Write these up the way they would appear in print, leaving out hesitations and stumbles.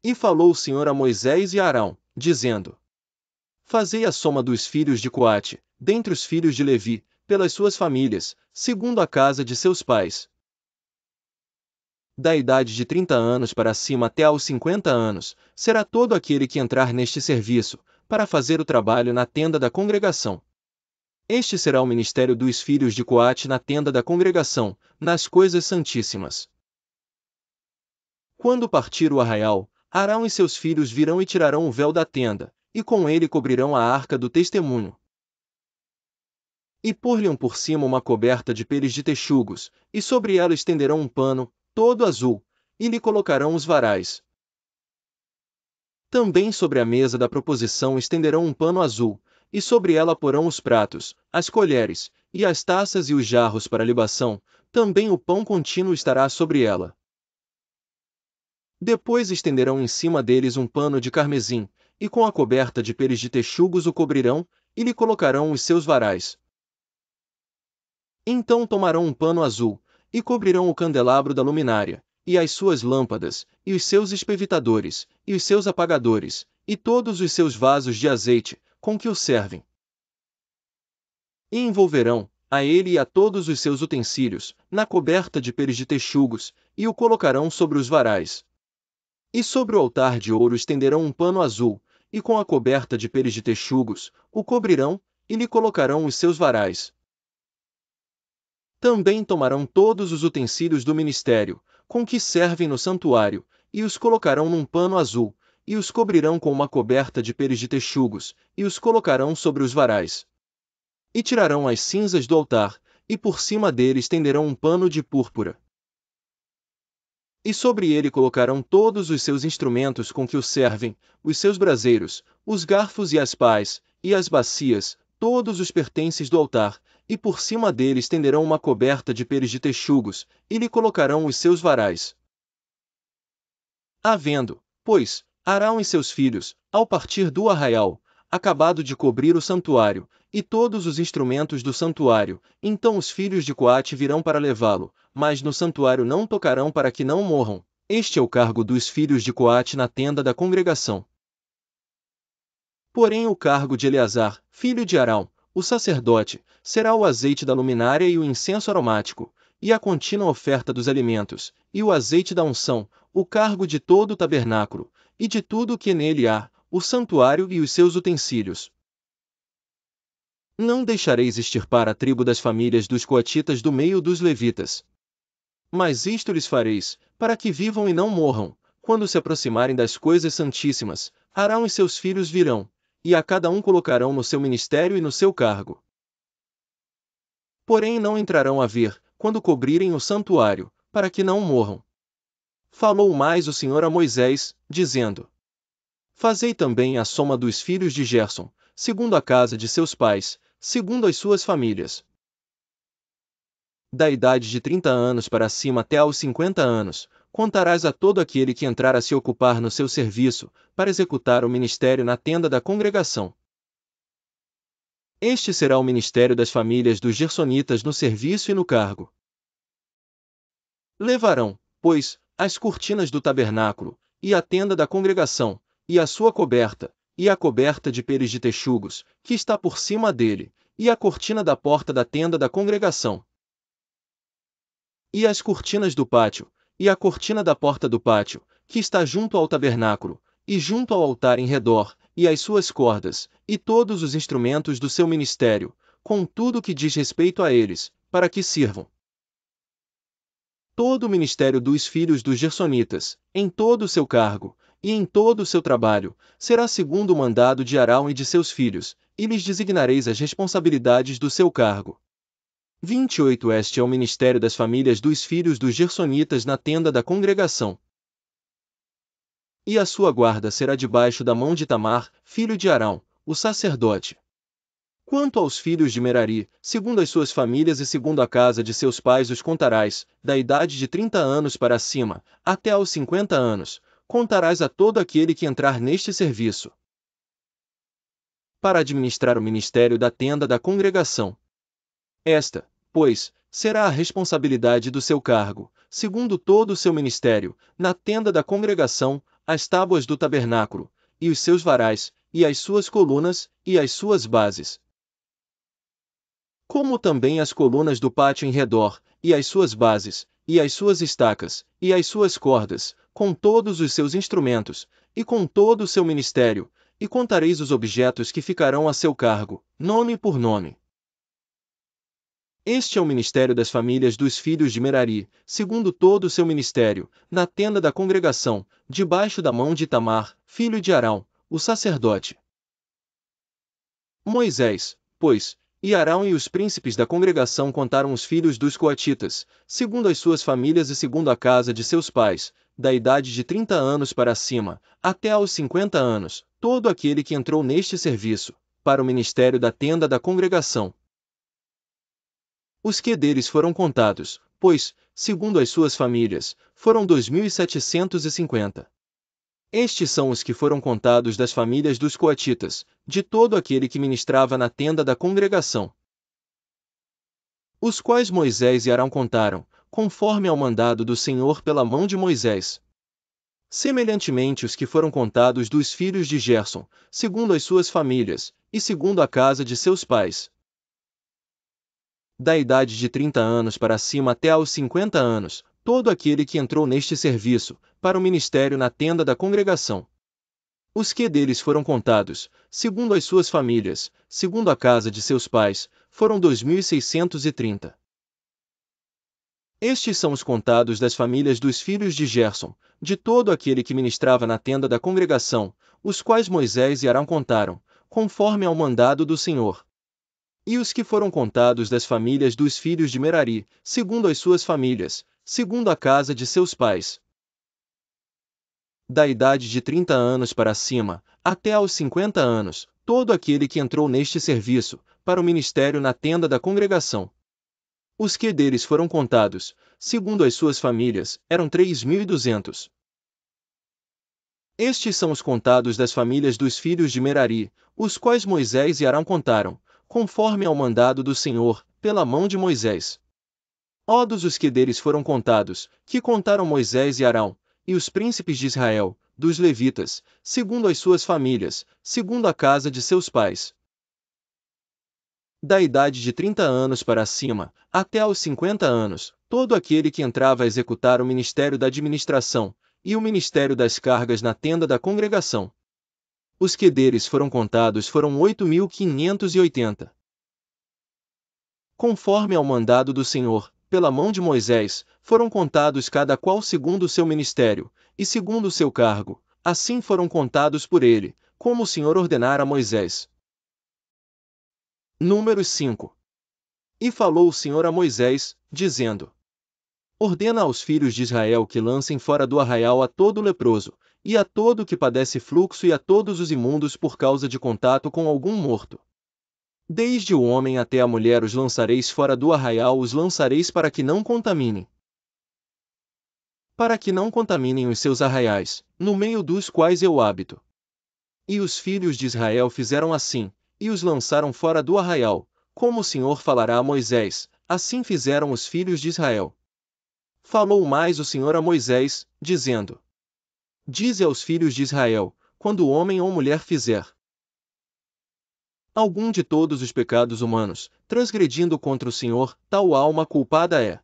E falou o Senhor a Moisés e a Arão, dizendo: Fazei a soma dos filhos de Coate, dentre os filhos de Levi, pelas suas famílias, segundo a casa de seus pais. Da idade de 30 anos para cima até aos 50 anos, será todo aquele que entrar neste serviço, para fazer o trabalho na tenda da congregação. Este será o ministério dos filhos de Coate na tenda da congregação, nas coisas santíssimas. Quando partir o arraial, Arão e seus filhos virão e tirarão o véu da tenda, e com ele cobrirão a arca do testemunho. E pôr-lhe por cima uma coberta de peles de texugos, e sobre ela estenderão um pano, todo azul, e lhe colocarão os varais. Também sobre a mesa da proposição estenderão um pano azul, e sobre ela porão os pratos, as colheres, e as taças e os jarros para libação, também o pão contínuo estará sobre ela. Depois estenderão em cima deles um pano de carmesim, e com a coberta de peles de texugos o cobrirão, e lhe colocarão os seus varais. Então tomarão um pano azul, e cobrirão o candelabro da luminária, e as suas lâmpadas, e os seus espevitadores, e os seus apagadores, e todos os seus vasos de azeite, com que o servem. E envolverão, a ele e a todos os seus utensílios, na coberta de peles de texugos, e o colocarão sobre os varais. E sobre o altar de ouro estenderão um pano azul, e com a coberta de peles de texugos, o cobrirão, e lhe colocarão os seus varais. Também tomarão todos os utensílios do ministério, com que servem no santuário, e os colocarão num pano azul, e os cobrirão com uma coberta de peles de texugos, e os colocarão sobre os varais. E tirarão as cinzas do altar, e por cima dele estenderão um pano de púrpura. E sobre ele colocarão todos os seus instrumentos com que o servem, os seus braseiros, os garfos e as pás, e as bacias, todos os pertences do altar, e por cima dele estenderão uma coberta de peles de texugos, e lhe colocarão os seus varais. Havendo, pois, Arão e seus filhos, ao partir do arraial, acabado de cobrir o santuário, e todos os instrumentos do santuário, então os filhos de Coate virão para levá-lo, mas no santuário não tocarão para que não morram. Este é o cargo dos filhos de Coate na tenda da congregação. Porém o cargo de Eleazar, filho de Arão, o sacerdote, será o azeite da luminária e o incenso aromático, e a contínua oferta dos alimentos, e o azeite da unção, o cargo de todo o tabernáculo, e de tudo o que nele há, o santuário e os seus utensílios. Não deixareis extirpar a tribo das famílias dos coatitas do meio dos levitas. Mas isto lhes fareis, para que vivam e não morram, quando se aproximarem das coisas santíssimas, Arão e seus filhos virão, e a cada um colocarão no seu ministério e no seu cargo. Porém não entrarão a ver, quando cobrirem o santuário, para que não morram. Falou mais o Senhor a Moisés, dizendo: Fazei também a soma dos filhos de Gerson, segundo a casa de seus pais, segundo as suas famílias. Da idade de 30 anos para cima até aos 50 anos, contarás a todo aquele que entrar a se ocupar no seu serviço, para executar o ministério na tenda da congregação. Este será o ministério das famílias dos gersonitas no serviço e no cargo. Levarão, pois, as cortinas do tabernáculo, e a tenda da congregação, e a sua coberta, e a coberta de peles de texugos, que está por cima dele, e a cortina da porta da tenda da congregação. E as cortinas do pátio, e a cortina da porta do pátio, que está junto ao tabernáculo, e junto ao altar em redor, e as suas cordas, e todos os instrumentos do seu ministério, com tudo o que diz respeito a eles, para que sirvam. Todo o ministério dos filhos dos gersonitas, em todo o seu cargo, e em todo o seu trabalho, será segundo o mandado de Arão e de seus filhos, e lhes designareis as responsabilidades do seu cargo. 28 Este é o ministério das famílias dos filhos dos gersonitas na tenda da congregação. E a sua guarda será debaixo da mão de Itamar, filho de Arão, o sacerdote. Quanto aos filhos de Merari, segundo as suas famílias e segundo a casa de seus pais os contarás, da idade de 30 anos para cima, até aos 50 anos, contarás a todo aquele que entrar neste serviço, para administrar o ministério da tenda da congregação. Esta, pois, será a responsabilidade do seu cargo, segundo todo o seu ministério, na tenda da congregação, as tábuas do tabernáculo, e os seus varais, e as suas colunas, e as suas bases. Como também as colunas do pátio em redor, e as suas bases, e as suas estacas, e as suas cordas, com todos os seus instrumentos, e com todo o seu ministério, e contareis os objetos que ficarão a seu cargo, nome por nome. Este é o ministério das famílias dos filhos de Merari, segundo todo o seu ministério, na tenda da congregação, debaixo da mão de Itamar, filho de Arão, o sacerdote. Moisés, pois, e Arão e os príncipes da congregação contaram os filhos dos coatitas, segundo as suas famílias e segundo a casa de seus pais, da idade de 30 anos para cima, até aos 50 anos, todo aquele que entrou neste serviço, para o ministério da tenda da congregação. Os que deles foram contados, pois, segundo as suas famílias, foram 2.750. Estes são os que foram contados das famílias dos coatitas, de todo aquele que ministrava na tenda da congregação. Os quais Moisés e Arão contaram, conforme ao mandado do Senhor pela mão de Moisés. Semelhantemente os que foram contados dos filhos de Gerson, segundo as suas famílias, e segundo a casa de seus pais. Da idade de 30 anos para cima até aos 50 anos, todo aquele que entrou neste serviço, para o ministério na tenda da congregação. Os que deles foram contados, segundo as suas famílias, segundo a casa de seus pais, foram 2.630. Estes são os contados das famílias dos filhos de Gerson, de todo aquele que ministrava na tenda da congregação, os quais Moisés e Arão contaram, conforme ao mandado do Senhor. E os que foram contados das famílias dos filhos de Merari, segundo as suas famílias, segundo a casa de seus pais. Da idade de 30 anos para cima, até aos 50 anos, todo aquele que entrou neste serviço, para o ministério na tenda da congregação. Os que deles foram contados, segundo as suas famílias, eram 3.200. Estes são os contados das famílias dos filhos de Merari, os quais Moisés e Arão contaram, conforme ao mandado do Senhor, pela mão de Moisés. Todos os que deles foram contados, que contaram Moisés e Arão, e os príncipes de Israel, dos levitas, segundo as suas famílias, segundo a casa de seus pais. Da idade de 30 anos para cima, até aos 50 anos, todo aquele que entrava a executar o ministério da administração, e o ministério das cargas na tenda da congregação. Os que deles foram contados foram 8.580. Conforme ao mandado do Senhor, pela mão de Moisés, foram contados cada qual segundo o seu ministério, e segundo o seu cargo, assim foram contados por ele, como o Senhor ordenara a Moisés. Números 5. E falou o Senhor a Moisés, dizendo: Ordena aos filhos de Israel que lancem fora do arraial a todo leproso, e a todo que padece fluxo e a todos os imundos por causa de contato com algum morto. Desde o homem até a mulher os lançareis fora do arraial, os lançareis para que não contaminem. Para que não contaminem os seus arraiais, no meio dos quais eu habito. E os filhos de Israel fizeram assim, e os lançaram fora do arraial, como o Senhor falará a Moisés, assim fizeram os filhos de Israel. Falou mais o Senhor a Moisés, dizendo: Dize aos filhos de Israel, quando homem ou mulher fizer algum de todos os pecados humanos, transgredindo contra o Senhor, tal alma culpada é.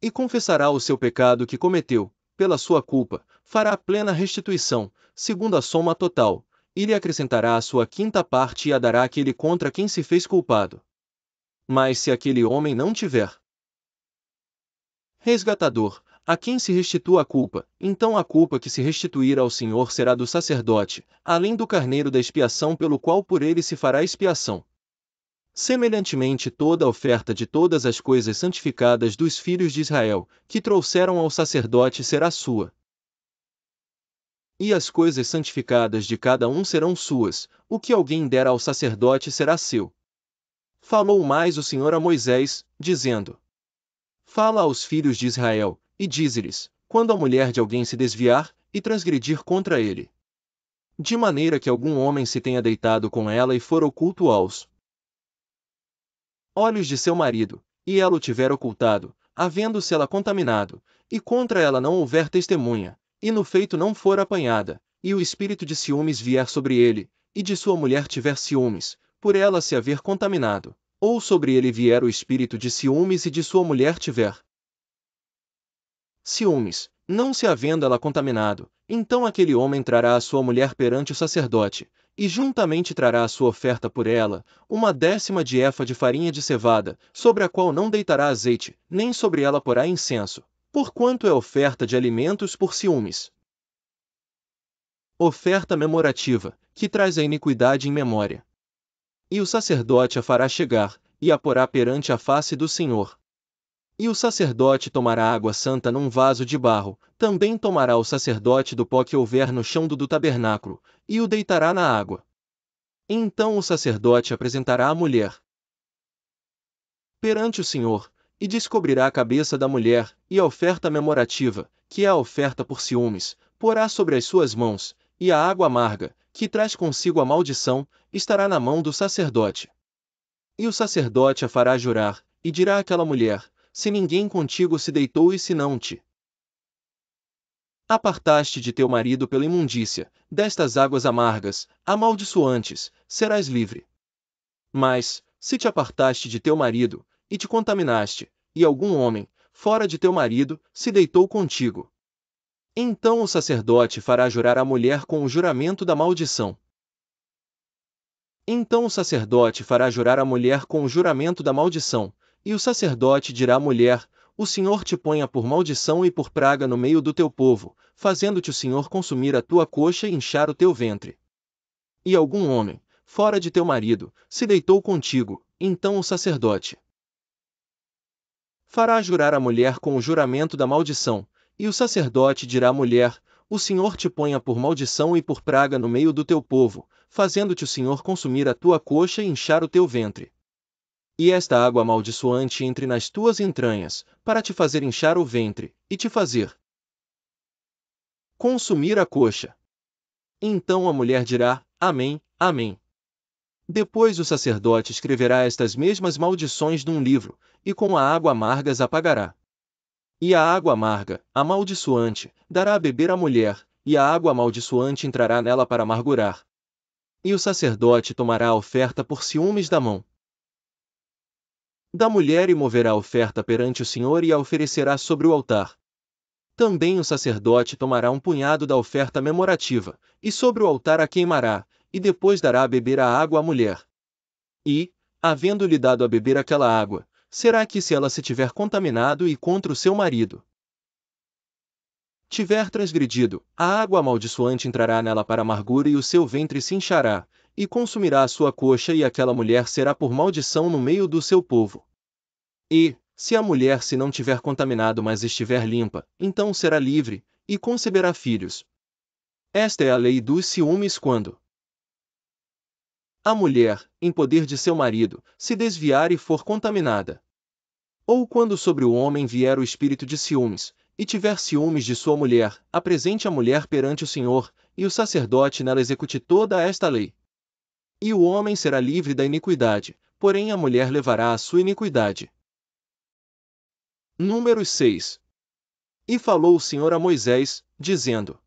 E confessará o seu pecado que cometeu, pela sua culpa, fará plena restituição, segundo a soma total, e lhe acrescentará a sua quinta parte e a dará àquele contra quem se fez culpado. Mas se aquele homem não tiver resgatador, a quem se restitua a culpa, então a culpa que se restituir ao Senhor será do sacerdote, além do carneiro da expiação pelo qual por ele se fará expiação. Semelhantemente toda a oferta de todas as coisas santificadas dos filhos de Israel, que trouxeram ao sacerdote será sua. E as coisas santificadas de cada um serão suas, o que alguém der ao sacerdote será seu. Falou mais o Senhor a Moisés, dizendo: Fala aos filhos de Israel, e dize-lhes, quando a mulher de alguém se desviar, e transgredir contra ele. De maneira que algum homem se tenha deitado com ela e for oculto aos olhos de seu marido, e ela o tiver ocultado, havendo-se ela contaminado, e contra ela não houver testemunha, e no feito não for apanhada, e o espírito de ciúmes vier sobre ele, e de sua mulher tiver ciúmes, por ela se haver contaminado, ou sobre ele vier o espírito de ciúmes e de sua mulher tiver ciúmes, não se havendo ela contaminado, então aquele homem trará a sua mulher perante o sacerdote, e juntamente trará a sua oferta por ela, 1/10 de efa de farinha de cevada, sobre a qual não deitará azeite, nem sobre ela porá incenso, porquanto é oferta de alimentos por ciúmes. Oferta memorativa, que traz a iniquidade em memória. E o sacerdote a fará chegar, e a porá perante a face do Senhor. E o sacerdote tomará água santa num vaso de barro, também tomará o sacerdote do pó que houver no chão do tabernáculo, e o deitará na água. Então o sacerdote apresentará a mulher perante o Senhor, e descobrirá a cabeça da mulher, e a oferta memorativa, que é a oferta por ciúmes, porá sobre as suas mãos, e a água amarga, que traz consigo a maldição, estará na mão do sacerdote. E o sacerdote a fará jurar, e dirá àquela mulher: se ninguém contigo se deitou e se não te apartaste de teu marido pela imundícia, destas águas amargas, amaldiçoantes, serás livre. Mas, se te apartaste de teu marido, e te contaminaste, e algum homem, fora de teu marido, se deitou contigo, então o sacerdote fará jurar a mulher com o juramento da maldição. Então o sacerdote fará jurar a mulher com o juramento da maldição, e o sacerdote dirá à mulher: o Senhor te ponha por maldição e por praga no meio do teu povo, fazendo-te o Senhor consumir a tua coxa e inchar o teu ventre. E algum homem, fora de teu marido, se deitou contigo, então o sacerdote fará jurar a mulher com o juramento da maldição, e o sacerdote dirá à mulher: o Senhor te ponha por maldição e por praga no meio do teu povo, fazendo-te o Senhor consumir a tua coxa e inchar o teu ventre. E esta água amaldiçoante entre nas tuas entranhas, para te fazer inchar o ventre, e te fazer consumir a coxa. Então a mulher dirá: Amém, Amém. Depois o sacerdote escreverá estas mesmas maldições num livro, e com a água amarga as apagará. E a água amarga, amaldiçoante, dará a beber à mulher, e a água amaldiçoante entrará nela para amargurar. E o sacerdote tomará a oferta por ciúmes da mão da mulher e moverá a oferta perante o Senhor e a oferecerá sobre o altar. Também o sacerdote tomará um punhado da oferta memorativa, e sobre o altar a queimará, e depois dará a beber a água à mulher. E, havendo-lhe dado a beber aquela água, será que se ela se tiver contaminado e contra o seu marido tiver transgredido, a água amaldiçoante entrará nela para amargura e o seu ventre se inchará, e consumirá a sua coxa e aquela mulher será por maldição no meio do seu povo. E, se a mulher se não tiver contaminado mas estiver limpa, então será livre, e conceberá filhos. Esta é a lei dos ciúmes quando a mulher, em poder de seu marido, se desviar e for contaminada. Ou quando sobre o homem vier o espírito de ciúmes, e tiver ciúmes de sua mulher, apresente a mulher perante o Senhor, e o sacerdote nela execute toda esta lei. E o homem será livre da iniquidade, porém a mulher levará a sua iniquidade. Números 6. E falou o Senhor a Moisés, dizendo: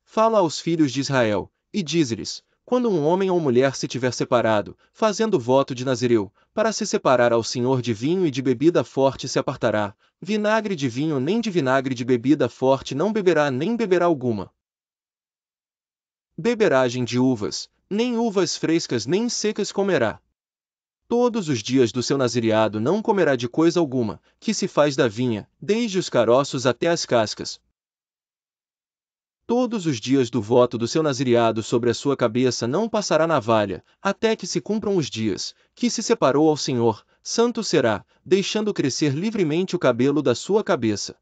Fala aos filhos de Israel, e dize-lhes: quando um homem ou mulher se tiver separado, fazendo voto de Nazireu, para se separar ao Senhor de vinho e de bebida forte se apartará, vinagre de vinho nem de vinagre de bebida forte não beberá nem beberá alguma beberagem de uvas, nem uvas frescas nem secas comerá. Todos os dias do seu nazireado não comerá de coisa alguma, que se faz da vinha, desde os caroços até as cascas. Todos os dias do voto do seu nazireado sobre a sua cabeça não passará navalha, até que se cumpram os dias, que se separou ao Senhor, santo será, deixando crescer livremente o cabelo da sua cabeça.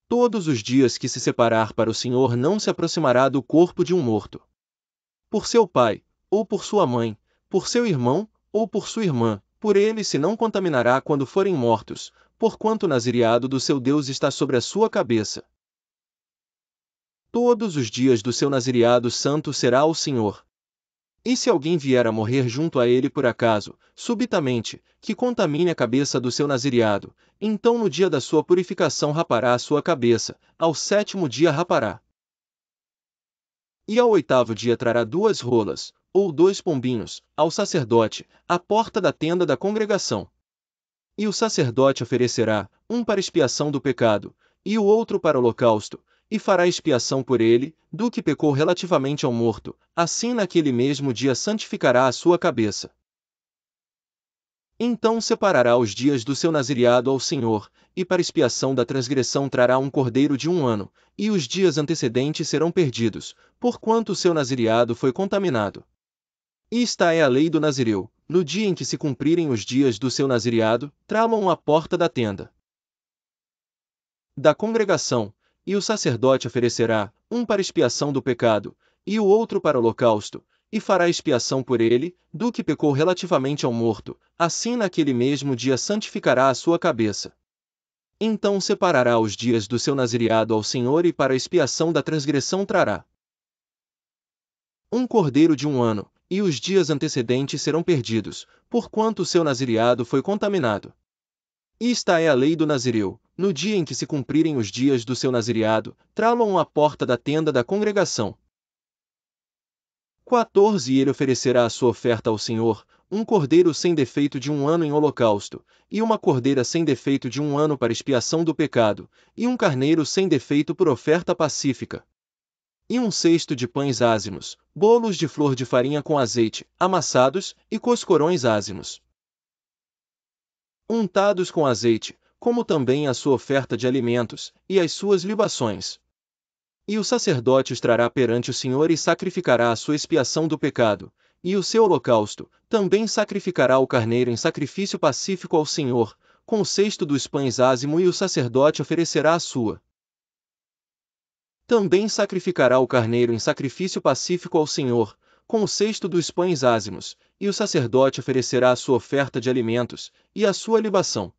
Todos os dias que se separar para o Senhor não se aproximará do corpo de um morto. Por seu pai, ou por sua mãe, por seu irmão, ou por sua irmã, por ele se não contaminará quando forem mortos, porquanto o nazireado do seu Deus está sobre a sua cabeça. Todos os dias do seu nazireado santo será ao Senhor. E se alguém vier a morrer junto a ele por acaso, subitamente, que contamine a cabeça do seu nazireado, então no dia da sua purificação rapará a sua cabeça, ao 7º dia rapará. E ao 8º dia trará 2 rolas, ou 2 pombinhos, ao sacerdote, à porta da tenda da congregação. E o sacerdote oferecerá, um para expiação do pecado, e o outro para holocausto, e fará expiação por ele, do que pecou relativamente ao morto, assim naquele mesmo dia santificará a sua cabeça. Então separará os dias do seu nazireado ao Senhor, e para expiação da transgressão trará um cordeiro de 1 ano, e os dias antecedentes serão perdidos, porquanto o seu nazireado foi contaminado. E esta é a lei do nazireu: no dia em que se cumprirem os dias do seu nazireado, tramam à porta da tenda da congregação, e o sacerdote oferecerá, um para expiação do pecado, e o outro para holocausto, e fará expiação por ele, do que pecou relativamente ao morto, assim naquele mesmo dia santificará a sua cabeça. Então separará os dias do seu nazireado ao Senhor e para a expiação da transgressão trará um cordeiro de 1 ano, e os dias antecedentes serão perdidos, porquanto o seu nazireado foi contaminado. E esta é a lei do nazireu: no dia em que se cumprirem os dias do seu nazireado, trá-lo à porta da tenda da congregação. 14 E ele oferecerá a sua oferta ao Senhor, um cordeiro sem defeito de 1 ano em holocausto, e uma cordeira sem defeito de 1 ano para expiação do pecado, e um carneiro sem defeito por oferta pacífica. E um cesto de pães ázimos, bolos de flor de farinha com azeite, amassados, e coscorões ázimos, untados com azeite, como também a sua oferta de alimentos, e as suas libações. E o sacerdote os trará perante o Senhor e sacrificará a sua expiação do pecado, e o seu holocausto, também sacrificará o carneiro em sacrifício pacífico ao Senhor, com o cesto dos pães ázimo, e o sacerdote oferecerá a sua. Também sacrificará o carneiro em sacrifício pacífico ao Senhor, com o cesto dos pães ázimos, e o sacerdote oferecerá a sua oferta de alimentos, e a sua libação.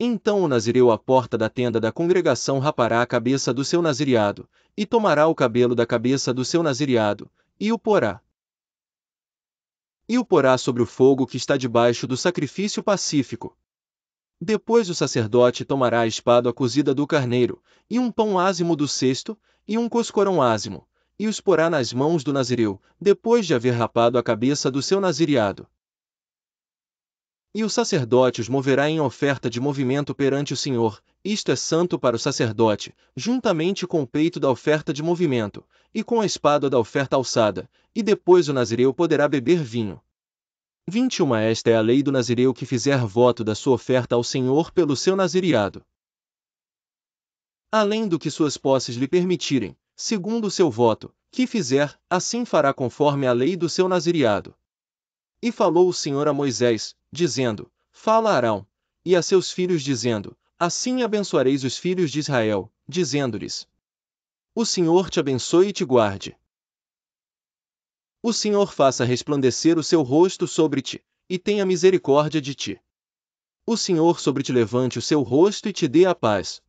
Então o nazireu à porta da tenda da congregação rapará a cabeça do seu nazireado, e tomará o cabelo da cabeça do seu nazireado, e o porá sobre o fogo que está debaixo do sacrifício pacífico. Depois o sacerdote tomará a espada cozida do carneiro, e um pão ázimo do cesto, e um coscorão ázimo, e os porá nas mãos do nazireu, depois de haver rapado a cabeça do seu nazireado. E o sacerdote os moverá em oferta de movimento perante o Senhor, isto é santo para o sacerdote, juntamente com o peito da oferta de movimento, e com a espada da oferta alçada, e depois o nazireu poderá beber vinho. 21 Esta é a lei do nazireu que fizer voto da sua oferta ao Senhor pelo seu nazireado. Além do que suas posses lhe permitirem, segundo o seu voto, que fizer, assim fará conforme a lei do seu nazireado. E falou o Senhor a Moisés, dizendo: Fala a Arão, e a seus filhos dizendo: Assim abençoareis os filhos de Israel, dizendo-lhes: O Senhor te abençoe e te guarde. O Senhor faça resplandecer o seu rosto sobre ti, e tenha misericórdia de ti. O Senhor sobre ti levante o seu rosto e te dê a paz.